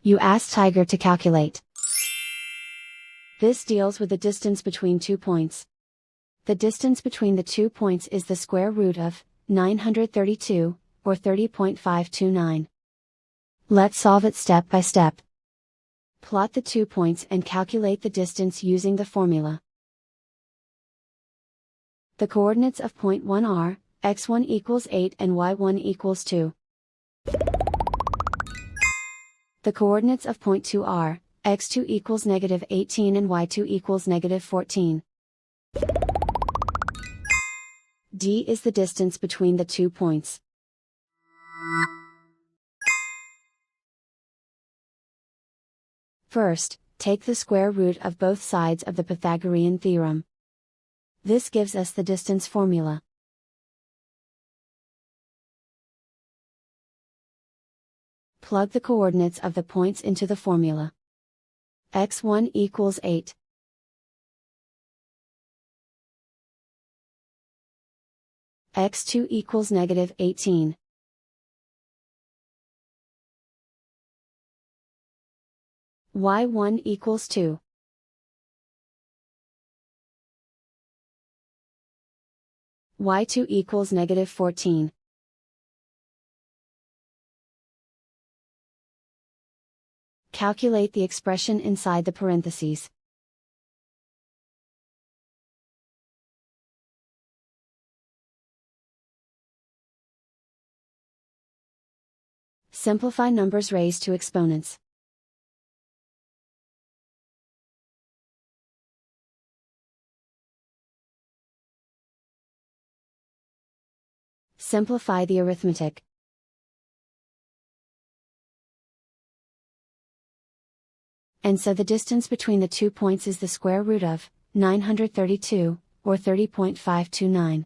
You ask Tiger to calculate. This deals with the distance between 2 points. The distance between the 2 points is the square root of 932, or 30.529. Let's solve it step by step. Plot the 2 points and calculate the distance using the formula. The coordinates of point 1 are, x1 equals 8 and y1 equals 2. The coordinates of point 2 are, x2 equals negative 18 and y2 equals negative 14. D is the distance between the 2 points. First, take the square root of both sides of the Pythagorean theorem. This gives us the distance formula. Plug the coordinates of the points into the formula. x1 equals 8. x2 equals negative 18. y1 equals 2. y2 equals negative 14. Calculate the expression inside the parentheses. Simplify numbers raised to exponents. Simplify the arithmetic. And so the distance between the 2 points is the square root of 932, or 30.529.